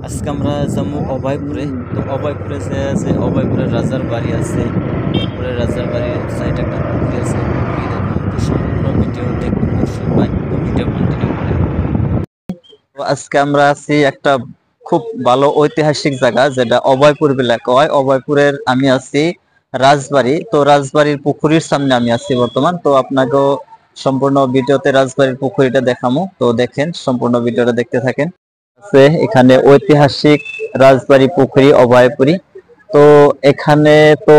আজকে আমরা যাবো অভয়পুরে। তো অভয়পুরে যে অভয়পুরের রাজার বাড়ি আছে, তারপরে রাজার বাড়ির সাইডে একটা পুকুরি আছে, পুকুরি দেখুন। তো সম্পূর্ণ ভিডিও দেখুন দর্শক ভাই, তো ভিডিও কন্টিনিউ করেন। তো আজকে আমরা আছি একটা খুব ভালো ঐতিহাসিক জায়গা, যেটা অভয়পুর বলে কয়। অভয়পুরের আমি আছি রাজবাড়ি। তো রাজবাড়ির পুকুরির সামনে আমি আছি বর্তমান। তো আপনাকেও সম্পূর্ণ ভিডিওতে রাজবাড়ির পুকুরিটা দেখামো, তো দেখেন সম্পূর্ণ ভিডিওটা দেখতে থাকেন। আছে এখানে ঐতিহাসিক রাজবাড়ি পুকুরি অভয়পুরী। তো এখানে তো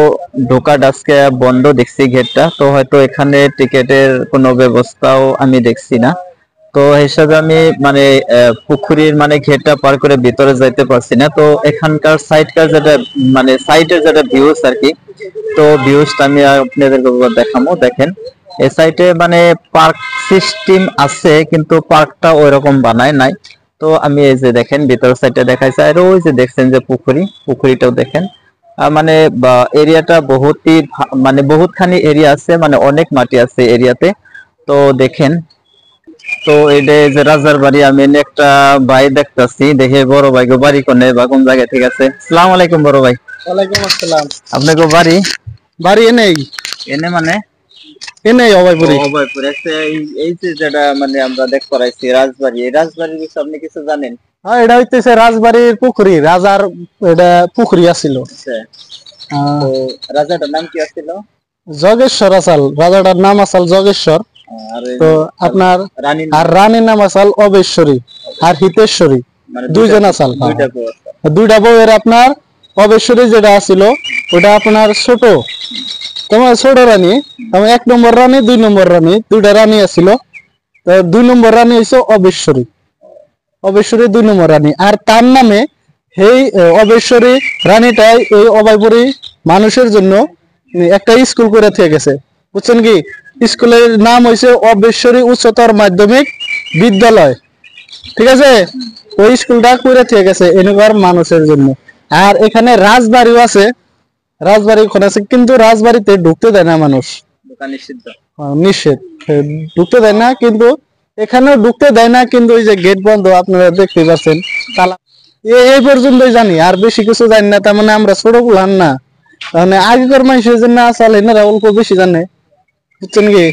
ঢোকার আজকে বন্ধ দেখছি গেটটা, তো হয়তো এখানে টিকেটের কোনো ব্যবস্থাও আমি দেখছি না। তো হিসাবে আমি মানে পুকুরির মানে ঘেরটা পার করে ভিতরে যাইতে পারছি না। তো এখানকার সাইডকার যেটা মানে সাইডের যেটা ভিউস আর কি, তো ভিউসটা আমি আপনাদেরকে দেখাবো। দেখেন এই সাইডে মানে পার্ক সিস্টেম আছে, কিন্তু পার্কটা ওইরকম বানায় নাই। তো আমি এই যে দেখেন ভিতর সাইডে দেখাইছে, আর ওই যে দেখছেন যে পুকুরিটাও দেখেন। মানে এরিয়াটা বহুতই মানে বহুতখানি এরিয়া আছে, মানে অনেক মাটি আছে এরিয়াতে। তো দেখেন, তো এটা যে রাজার বাড়ি, আমি এনে একটা ভাই দেখতেছি, দেখে বড় ভাই গো বাড়ি কোনে বা কোন জায়গায়, ঠিক আছে। আসসালামু আলাইকুম বড় ভাই। ওয়ালাইকুম আসসালাম। আপনাকে বাড়ি বাড়ি এনেই এনে মানে এনেই অভয়পুরি। অভয়পুর আছে। এই যে যেটা মানে আমরা দেখ করাইছি রাজবাড়ি, এই রাজবাড়ির বিষয়ে আপনি কিছু জানেন? হ্যাঁ, এটা হইতেছে রাজবাড়ির পুকুরি, রাজার এটা পুকুরি আছিল। আচ্ছা, তো রাজাটার নাম কি আছিল? জগেশ্বর আসাল, রাজাটার নাম আসাল জগেশ্বর। আর তো আপনার রানীর আর রানীর নাম আসাল অবেশ্বরী আর হিতেশ্বরী, মানে দুইজন আসাল। দুইটা বউয়ের আপনার অবেশ্বরী যেটা আছিল ওটা আপনার ছোট, তোমার ছোট রানী, তোমার 1 নম্বর রানী 2 নম্বর রানী, দুইটা রানী আছিল। তো 2 নম্বর রানী হইছে অবেশ্বরী, অবেশ্বরী 2 নম্বর রানী। আর তার নামে সেই অবেশ্বরী রানীটাই এই অভয়পুরী মানুষের জন্য একটা স্কুল করে থেকে গেছে, বুঝছেন কি? স্কুলের নাম হইছে অবেশ্বরী উচ্চতর মাধ্যমিক বিদ্যালয়, ঠিক আছে? ওই স্কুলটা করে থেকে গেছে এনেকার মানুষের জন্য। আর এখানে রাজবাড়িও আছে, রাজবাড়ি ওখানে আছে, কিন্তু রাজবাড়িতে ঢুকতে দেয় না মানুষ, নিষেধ, ঢুকতে দেয় না। কিন্তু এখানেও ঢুকতে দেয় না, কিন্তু ওই যে গেট বন্ধ আপনারা দেখতে পাচ্ছেন, তালা। এই পর্যন্তই জানি, আর বেশি কিছু জানি না। তার মানে আমরা ছোট গুলান না, মানে আগেকার মানুষের জন্য আসলে এনারা অল্প বেশি জানে, বুঝছেন কি?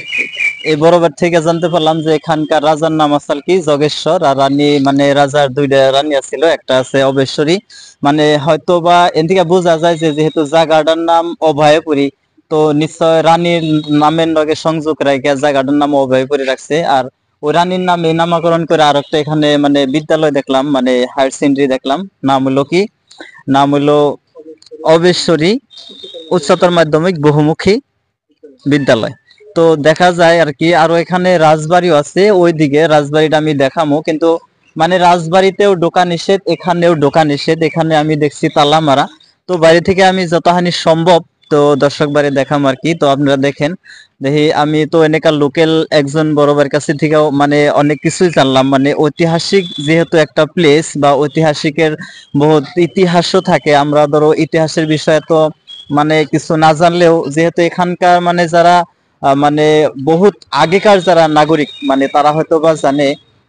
এই বরাবর থেকে জানতে পারলাম যে এখানকার রাজার নাম আসল কি জগেশ্বর, আর রানী মানে রাজার 2টা রানী আছিল, একটা আছে অবেশ্বরী। মানে হয়তো বা এর থেকে বোঝা যায় যে যেহেতু জায়গাটার নাম অভয়পুরী, তো নিশ্চয় রানীর নামের লগে সংযোগ রেখে জায়গাটার নাম অভয়পুরী রাখছে। আর ওই রানীর নামে নামকরণ করে আর একটা এখানে মানে বিদ্যালয় দেখলাম, মানে হায়ার সেকেন্ডারি দেখলাম। নাম হলো কি, নাম হলো অবেশ্বরী উচ্চতর মাধ্যমিক বহুমুখী বিদ্যালয়। তো দেখা যায় আর কি। আরো এখানে রাজবাড়িও আছে, ওইদিকে রাজবাড়িটা আমি দেখামো, কিন্তু মানে রাজবাড়িতেও ঢোকা নিষেধ, এখানেও ঢোকা নিষেধ। এখানে আমি দেখছি তালা মারা। তো বাড়ি থেকে আমি যতখানি সম্ভব তো দর্শক বাড়ি দেখাম আর কি। তো আপনারা দেখেন, দেখি আমি তো এনেকার লোকাল একজন বড়বার কাছে থেকেও মানে অনেক কিছুই জানলাম। মানে ঐতিহাসিক যেহেতু একটা প্লেস, বা ঐতিহাসিকের বহুত ইতিহাসও থাকে। আমরা ধরো ইতিহাসের বিষয়ে তো মানে কিছু না জানলেও, যেহেতু এখানকার মানে যারা মানে বহুত আগেকার যারা নাগরিক, মানে তারা হয়তো বা জানে।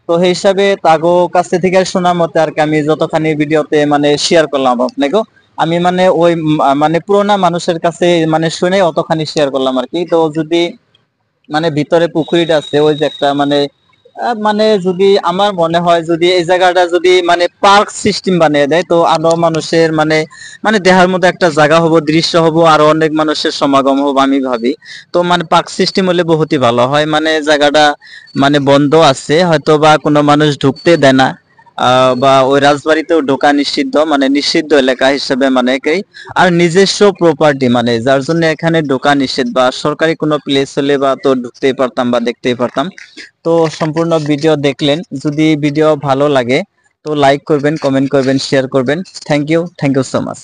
তো সেই হিসাবে তাগো কাছে থেকে শোনা মতে আর কি আমি যতখানি ভিডিওতে মানে শেয়ার করলাম আপনাকে, আমি মানে ওই মানে পুরোনা মানুষের কাছে মানে শুনে অতখানি শেয়ার করলাম আর কি। তো যদি মানে ভিতরে পুকুরিটা আছে, ওই যে একটা মানে মানে যদি আমার মনে হয় যদি এই জায়গাটা যদি মানে পার্ক সিস্টেম বানিয়ে দেয়, তো আরো মানুষের মানে মানে দেখার মতো একটা জায়গা হবো, দৃশ্য হবো, আরো অনেক মানুষের সমাগম হবো আমি ভাবি। তো মানে পার্ক সিস্টেম হলে বহুতই ভালো হয়। মানে জায়গাটা মানে বন্ধ আছে, হয়তো বা কোনো মানুষ ঢুকতে দেয় না। বা ওই রাজবাড়িতেও ঢোকা নিষিদ্ধ, মানে নিষিদ্ধ এলাকা হিসেবে মানে একেই। আর নিজস্ব প্রপার্টি, মানে যার জন্য এখানে ঢোকা নিষেধ, বা সরকারি কোনো প্লেস হলে বা তো ঢুকতেই পারতাম বা দেখতেই পারতাম। তো সম্পূর্ণ ভিডিও দেখলেন, যদি ভিডিও ভালো লাগে তো লাইক করবেন, কমেন্ট করবেন, শেয়ার করবেন। Thank you so much.